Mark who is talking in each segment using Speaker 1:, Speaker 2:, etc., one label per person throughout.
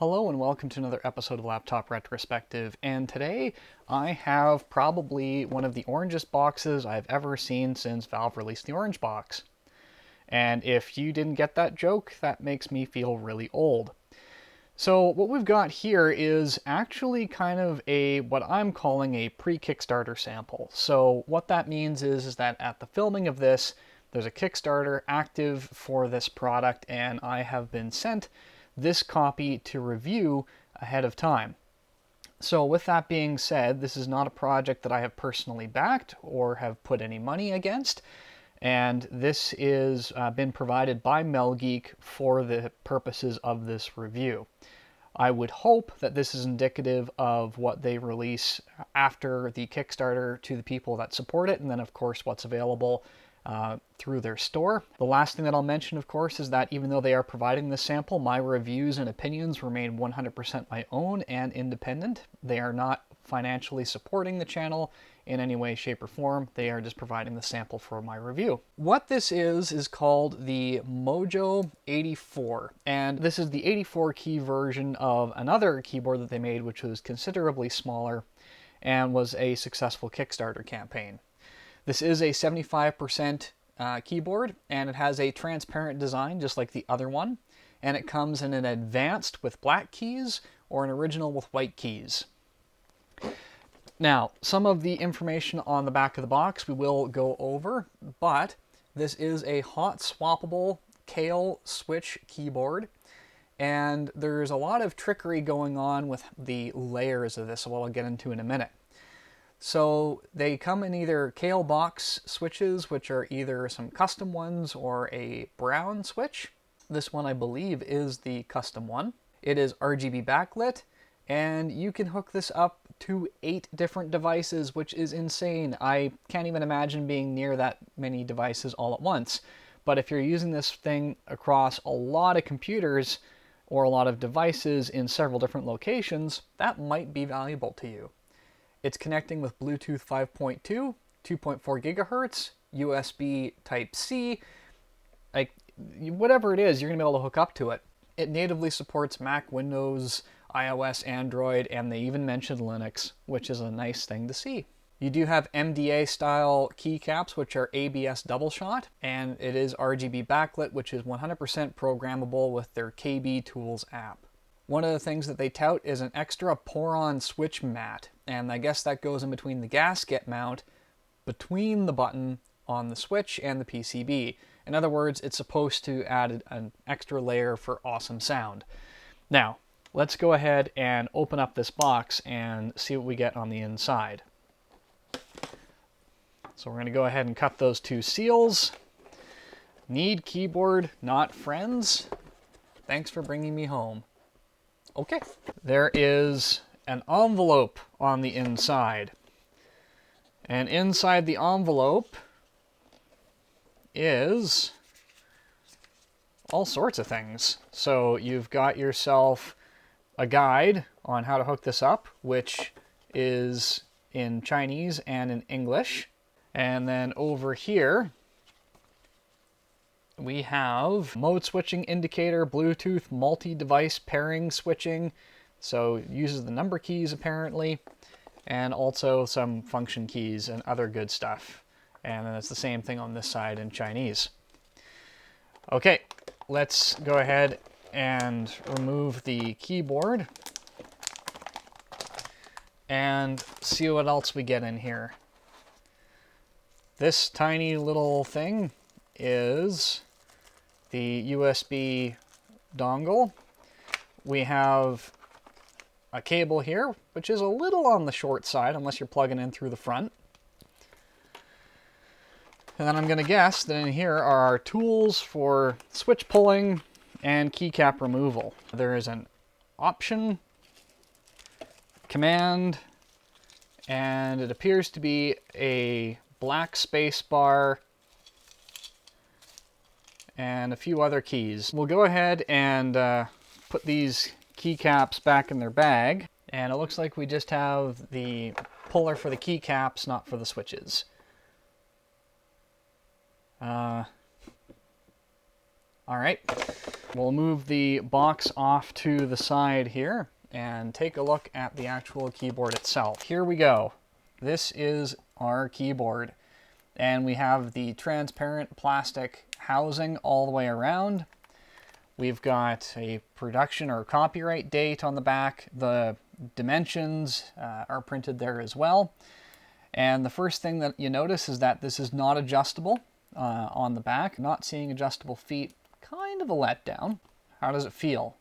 Speaker 1: Hello and welcome to another episode of Laptop Retrospective, and today I have probably one of the orangest boxes I've ever seen since Valve released the Orange Box. And if you didn't get that joke, that makes me feel really old. So what we've got here is actually kind of what I'm calling a pre-Kickstarter sample. So what that means is that at the filming of this, there's a Kickstarter active for this product, and I have been sent this copy to review ahead of time. So with that being said, this is not a project that I have personally backed or have put any money against, and this is been provided by MelGeek for the purposes of this review. I would hope that this is indicative of what they release after the Kickstarter to the people that support it, and then of course what's available through their store. The last thing that I'll mention, of course, is that even though they are providing this sample, my reviews and opinions remain 100% my own and independent. They are not financially supporting the channel in any way, shape, or form. They are just providing the sample for my review. What this is called the Mojo84, and this is the 84 key version of another keyboard that they made, which was considerably smaller and was a successful Kickstarter campaign. This is a 75% keyboard, and it has a transparent design just like the other one, and it comes in an advanced with black keys or an original with white keys. Now, some of the information on the back of the box we will go over, but this is a hot-swappable Kale switch keyboard, and there's a lot of trickery going on with the layers of this, so I'll get into in a minute. So they come in either Kale box switches, which are either some custom ones or a brown switch. This one, I believe, is the custom one. It is RGB backlit, and you can hook this up to 8 different devices, which is insane. I can't even imagine being near that many devices all at once. But if you're using this thing across a lot of computers or a lot of devices in several different locations, that might be valuable to you. It's connecting with Bluetooth 5.2, 2.4 gigahertz, USB Type-C, whatever it is, you're going to be able to hook up to it. It natively supports Mac, Windows, iOS, Android, and they even mentioned Linux, which is a nice thing to see. You do have MDA-style keycaps, which are ABS double shot, and it is RGB backlit, which is 100% programmable with their KB Tools app. One of the things that they tout is an extra pour-on switch mat, and I guess that goes in between the gasket mount between the button on the switch and the PCB. In other words, it's supposed to add an extra layer for awesome sound. Now, let's go ahead and open up this box and see what we get on the inside. So we're going to go ahead and cut those 2 seals. Need keyboard, not friends. Thanks for bringing me home. Okay, there is an envelope on the inside. And inside the envelope is all sorts of things. So you've got yourself a guide on how to hook this up, which is in Chinese and in English. And then over here, we have mode switching indicator, Bluetooth multi-device pairing switching. So it uses the number keys apparently, and also some function keys and other good stuff. And then it's the same thing on this side in Chinese. Okay, let's go ahead and remove the keyboard and see what else we get in here. This tiny little thing is the USB dongle. We have a cable here, which is a little on the short side unless you're plugging in through the front. And then I'm going to guess that in here are our tools for switch pulling and keycap removal. There is an option, command, and it appears to be a black space bar and a few other keys. We'll go ahead and put these keycaps back in their bag, and it looks like we just have the puller for the keycaps, not for the switches. All right, we'll move the box off to the side here and take a look at the actual keyboard itself. Here we go. This is our keyboard, and we have the transparent plastic housing all the way around. We've got a production or copyright date on the back. The dimensions are printed there as well. And the first thing that you notice is that this is not adjustable on the back. Not seeing adjustable feet, kind of a letdown. How does it feel?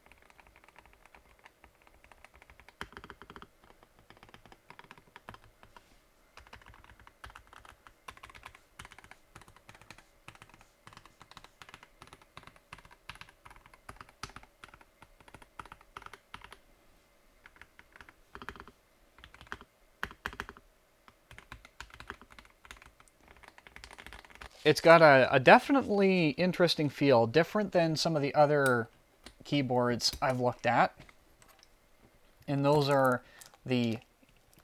Speaker 1: It's got a definitely interesting feel, different than some of the other keyboards I've looked at. And those are the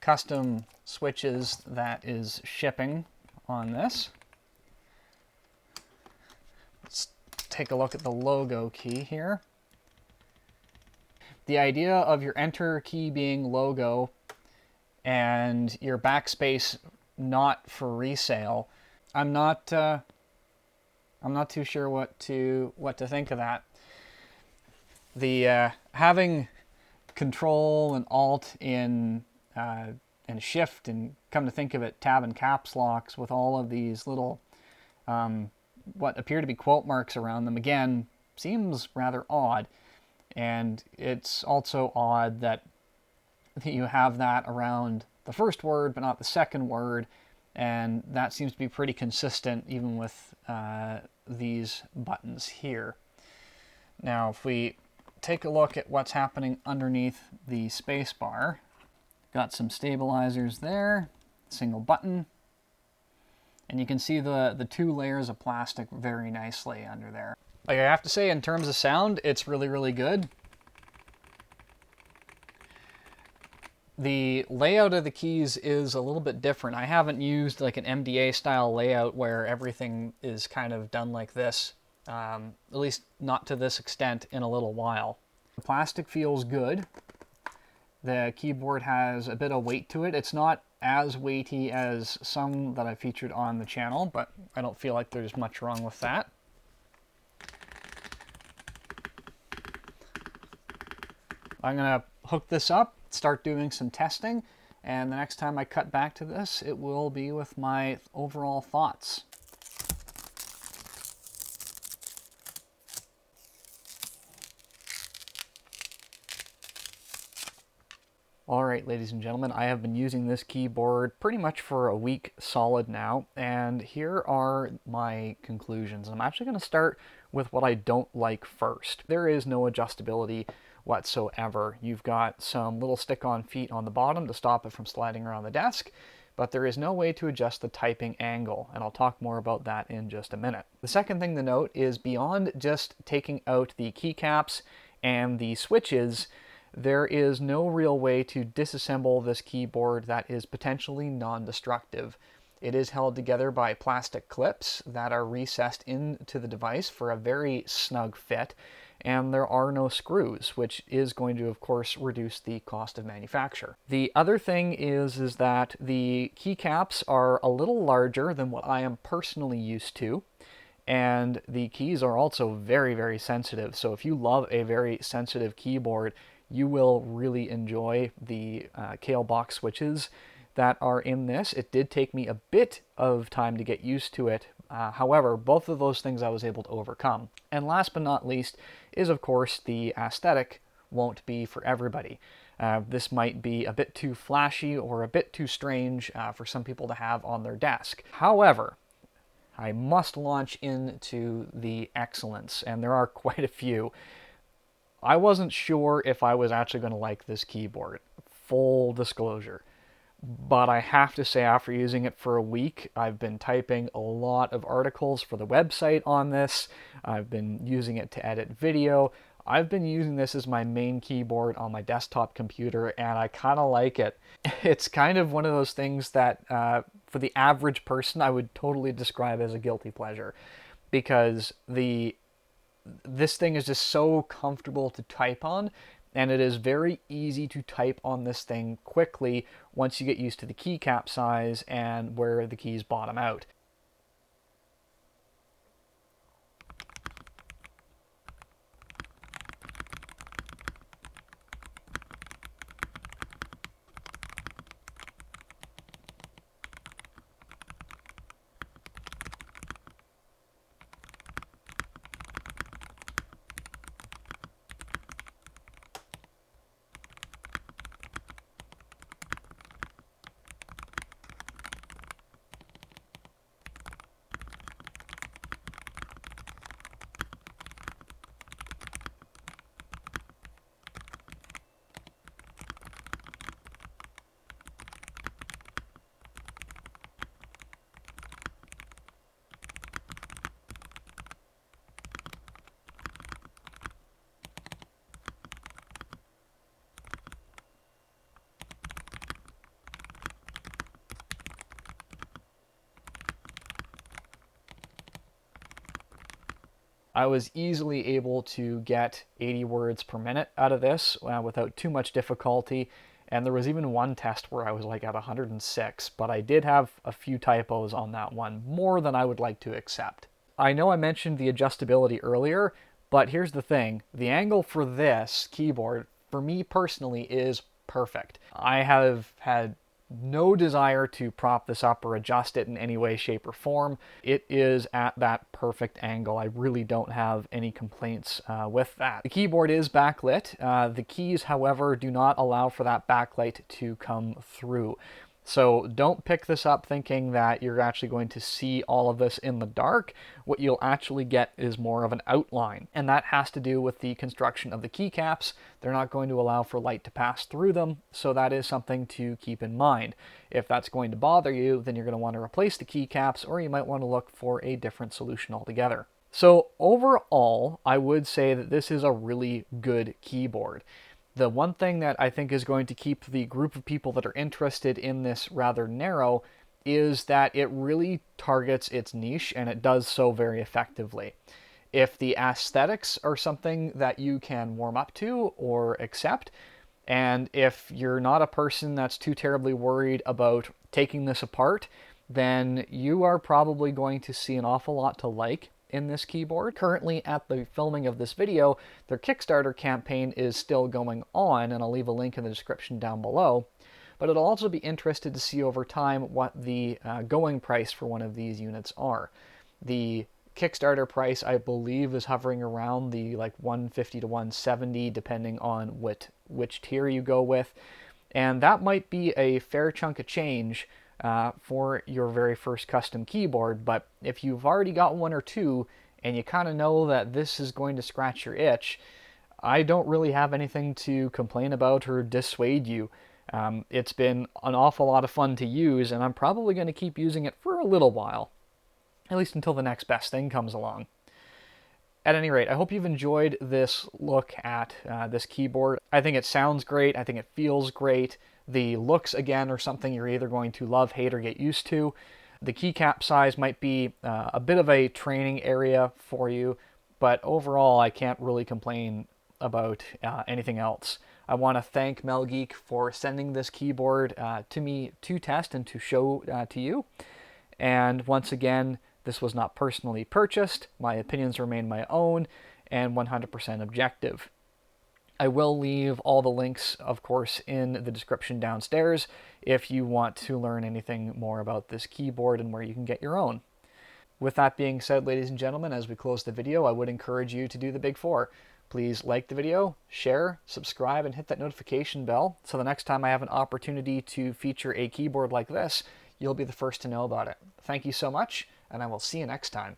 Speaker 1: custom switches that is shipping on this. Let's take a look at the logo key here. The idea of your enter key being logo and your backspace not for resale, I'm not too sure what to think of that. The having Control and Alt in and Shift, and come to think of it, Tab and Caps locks with all of these little what appear to be quote marks around them, again, seems rather odd. And it's also odd that you have that around the first word but not the second word, and that seems to be pretty consistent even with these buttons here. Now if we take a look at what's happening underneath the space bar, got some stabilizers there, single button, and you can see the two layers of plastic very nicely under there. Like, I have to say, in terms of sound, it's really, really good. The layout of the keys is a little bit different. I haven't used like an MDA style layout where everything is kind of done like this, at least not to this extent, in a little while. The plastic feels good. The keyboard has a bit of weight to it. It's not as weighty as some that I featured on the channel, but I don't feel like there's much wrong with that. I'm going to hook this up, start doing some testing, and the next time I cut back to this, it will be with my overall thoughts. Alright, ladies and gentlemen, I have been using this keyboard pretty much for a week solid now, and here are my conclusions. I'm actually going to start with what I don't like first. There is no adjustability whatsoever. You've got some little stick-on feet on the bottom to stop it from sliding around the desk, but there is no way to adjust the typing angle, and I'll talk more about that in just a minute. The second thing to note is, beyond just taking out the keycaps and the switches, there is no real way to disassemble this keyboard that is potentially non-destructive. It is held together by plastic clips that are recessed into the device for a very snug fit, and there are no screws, which is going to, of course, reduce the cost of manufacture. The other thing is that the keycaps are a little larger than what I am personally used to, and the keys are also very, very sensitive. So if you love a very sensitive keyboard, you will really enjoy the Kale box switches that are in this. It did take me a bit of time to get used to it. However, both of those things I was able to overcome. And last but not least is, of course, the aesthetic won't be for everybody. This might be a bit too flashy or a bit too strange for some people to have on their desk. However, I must launch into the excellence, and there are quite a few. I wasn't sure if I was actually going to like this keyboard, full disclosure. But I have to say, after using it for a week, I've been typing a lot of articles for the website on this. I've been using it to edit video. I've been using this as my main keyboard on my desktop computer, and I kind of like it. It's kind of one of those things that, for the average person, I would totally describe as a guilty pleasure. Because the this thing is just so comfortable to type on, and it is very easy to type on this thing quickly once you get used to the keycap size and where the keys bottom out. I was easily able to get 80 words per minute out of this without too much difficulty, and there was even one test where I was like at 106, but I did have a few typos on that one, more than I would like to accept. I know I mentioned the adjustability earlier, but here's the thing. The angle for this keyboard, for me personally, is perfect. I have had no desire to prop this up or adjust it in any way, shape, or form. It is at that perfect angle. I really don't have any complaints with that. The keyboard is backlit. The keys, however, do not allow for that backlight to come through. So don't pick this up thinking that you're actually going to see all of this in the dark. What you'll actually get is more of an outline, and that has to do with the construction of the keycaps. They're not going to allow for light to pass through them, so that is something to keep in mind. If that's going to bother you, then you're going to want to replace the keycaps, or you might want to look for a different solution altogether. So overall, I would say that this is a really good keyboard. The one thing that I think is going to keep the group of people that are interested in this rather narrow is that it really targets its niche, and it does so very effectively. If the aesthetics are something that you can warm up to or accept, and if you're not a person that's too terribly worried about taking this apart, then you are probably going to see an awful lot to like in this keyboard. Currently, at the filming of this video, their Kickstarter campaign is still going on, and I'll leave a link in the description down below. But it'll also be interested to see over time what the going price for one of these units are. The Kickstarter price, I believe, is hovering around the like 150 to 170, depending on which tier you go with. And that might be a fair chunk of change for your very first custom keyboard, but if you've already got one or two and you kind of know that this is going to scratch your itch, I don't really have anything to complain about or dissuade you. It's been an awful lot of fun to use, and I'm probably going to keep using it for a little while, at least until the next best thing comes along. At any rate, I hope you've enjoyed this look at this keyboard. I think it sounds great. I think it feels great. The looks, again, are something you're either going to love, hate, or get used to. The keycap size might be a bit of a training area for you, but overall, I can't really complain about anything else. I want to thank MelGeek for sending this keyboard to me to test and to show to you. And once again, this was not personally purchased. My opinions remain my own and 100% objective. I will leave all the links, of course, in the description downstairs if you want to learn anything more about this keyboard and where you can get your own. With that being said, ladies and gentlemen, as we close the video, I would encourage you to do the big four. Please like the video, share, subscribe, and hit that notification bell so the next time I have an opportunity to feature a keyboard like this, you'll be the first to know about it. Thank you so much, and I will see you next time.